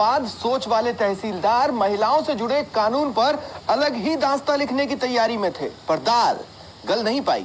बाद सोच वाले तहसीलदार महिलाओं से जुड़े कानून पर अलग ही दास्तां लिखने की तैयारी में थे, पर दाल गल नहीं पाई।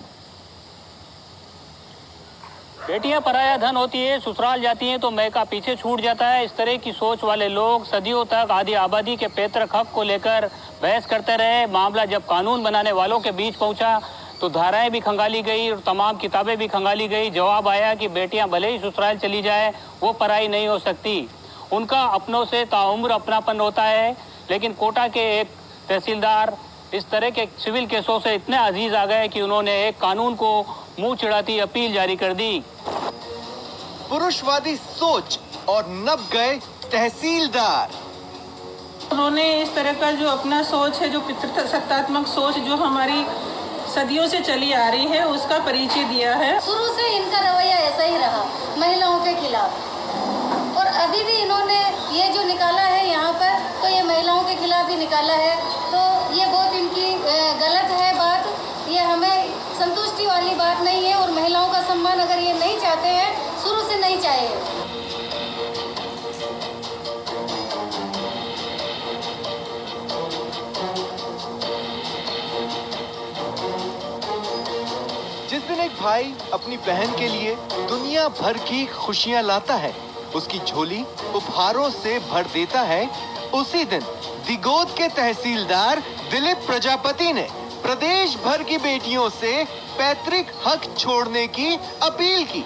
बेटियां पराया धन होती है, ससुराल जाती हैं तो मैका पीछे छूट जाता है। इस तरह की सोच वाले लोग सदियों तक आधी आबादी के पैतृक हक को लेकर बहस करते रहे। मामला जब कानून बनाने वालों के बीच पहुंचा तो धाराएं भी खंगाली गई और तमाम किताबें भी खंगाली गई। जवाब आया कि बेटियां भले ही ससुराल चली जाए, वो पराई नहीं हो सकती। उनका अपनों से ताउम्र अपनापन होता है। लेकिन कोटा के एक तहसीलदार इस तरह के सिविल केसों से इतने अजीज आ गए कि उन्होंने एक कानून को मुंह चिढ़ाती अपील जारी कर दी। पुरुषवादी सोच और नब गए तहसीलदार। उन्होंने इस तरह का जो अपना सोच है, जो पितृसत्तात्मक सोच जो हमारी सदियों से चली आ रही है, उसका परिचय दिया है। शुरू से इनका रवैया ऐसा ही रहा महिलाओं के खिलाफ, और अभी भी इन्होंने ये जो निकाला है यहाँ पर, तो ये महिलाओं के खिलाफ ही निकाला है। तो ये बहुत इनकी गलत है बात, ये हमें संतुष्टि वाली बात नहीं है। और महिलाओं का सम्मान अगर ये नहीं चाहते हैं, शुरू से नहीं चाहे। जिस दिन एक भाई अपनी बहन के लिए दुनिया भर की खुशियां लाता है, उसकी झोली उपहारों से भर देता है, उसी दिन दिगोद के तहसीलदार दिलीप प्रजापति ने प्रदेश भर की बेटियों से पैतृक हक छोड़ने की अपील की।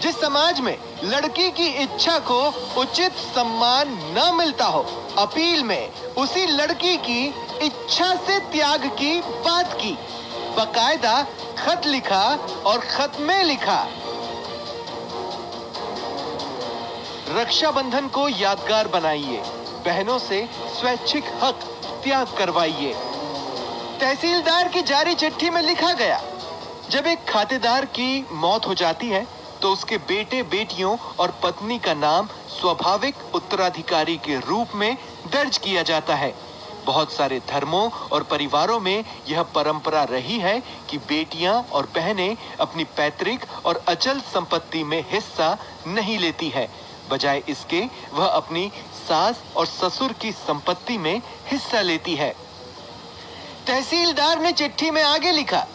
जिस समाज में लड़की की इच्छा को उचित सम्मान न मिलता हो, अपील में उसी लड़की की इच्छा से त्याग की बात की। बकायदा खत लिखा और खत में लिखा, रक्षाबंधन को यादगार बनाइए, बहनों से स्वैच्छिक हक त्याग करवाइए। तहसीलदार की जारी चिट्ठी में लिखा गया, जब एक खातेदार की मौत हो जाती है तो उसके बेटे बेटियों और पत्नी का नाम स्वाभाविक उत्तराधिकारी के रूप में दर्ज किया जाता है। बहुत सारे धर्मों और परिवारों में यह परंपरा रही है कि बेटियां और बहनें अपनी पैतृक और अचल संपत्ति में हिस्सा नहीं लेती है। बजाय इसके वह अपनी सास और ससुर की संपत्ति में हिस्सा लेती है। तहसीलदार ने चिट्ठी में आगे लिखा,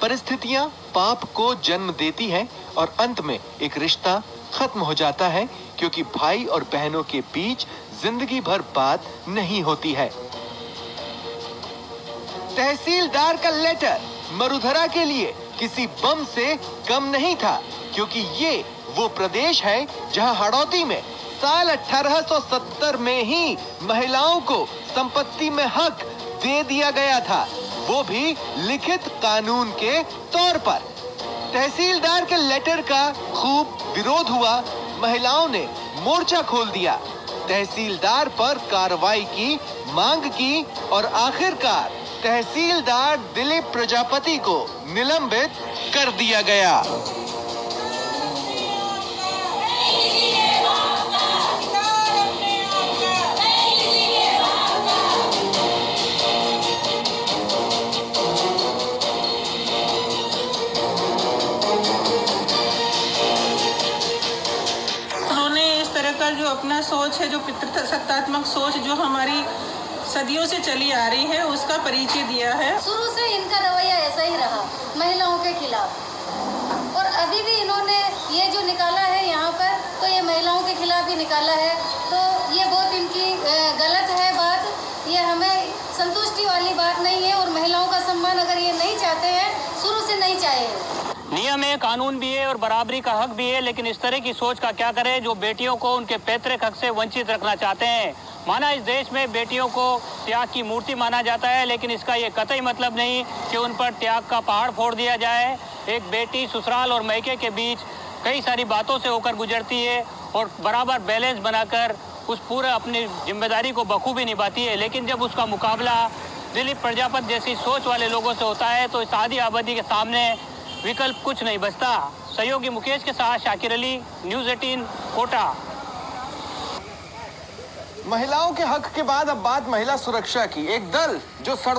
परिस्थितियां पाप को जन्म देती हैं और अंत में एक रिश्ता खत्म हो जाता है, क्योंकि भाई और बहनों के बीच जिंदगी भर बात नहीं होती है। तहसीलदार का लेटर मरुधरा के लिए किसी बम से कम नहीं था, क्योंकि ये वो प्रदेश है जहां हड़ौती में साल 1870 में ही महिलाओं को संपत्ति में हक दे दिया गया था, वो भी लिखित कानून के तौर पर। तहसीलदार के लेटर का खूब विरोध हुआ, महिलाओं ने मोर्चा खोल दिया, तहसीलदार पर कार्रवाई की मांग की और आखिरकार तहसीलदार दिलीप प्रजापति को निलंबित कर दिया गया। का जो अपना सोच है, जो पितृसत्तात्मक सोच जो हमारी सदियों से चली आ रही है, उसका परिचय दिया है। शुरू से इनका रवैया ऐसा ही रहा महिलाओं के खिलाफ, और अभी भी इन्होंने ये जो निकाला है यहाँ पर, तो ये महिलाओं के खिलाफ ही निकाला है। तो ये बहुत इनकी गलत है बात, ये हमें संतुष्टि वाली बात नहीं है। और महिलाओं का सम्मान अगर ये नहीं चाहते हैं, शुरू से नहीं चाहे। नियम है, कानून भी है और बराबरी का हक भी है, लेकिन इस तरह की सोच का क्या करें जो बेटियों को उनके पैतृक हक से वंचित रखना चाहते हैं। माना इस देश में बेटियों को त्याग की मूर्ति माना जाता है, लेकिन इसका ये कतई मतलब नहीं कि उन पर त्याग का पहाड़ फोड़ दिया जाए। एक बेटी ससुराल और मैके के बीच कई सारी बातों से होकर गुजरती है और बराबर बैलेंस बनाकर उस पूरे अपनी जिम्मेदारी को बखूबी निभाती है। लेकिन जब उसका मुकाबला दिलीप प्रजापति जैसी सोच वाले लोगों से होता है तो इस आधी आबादी के सामने विकल्प कुछ नहीं बचता। सहयोगी मुकेश के साथ शाकिर अली, न्यूज़ 18 कोटा। महिलाओं के हक के बाद अब बात महिला सुरक्षा की। एक दल जो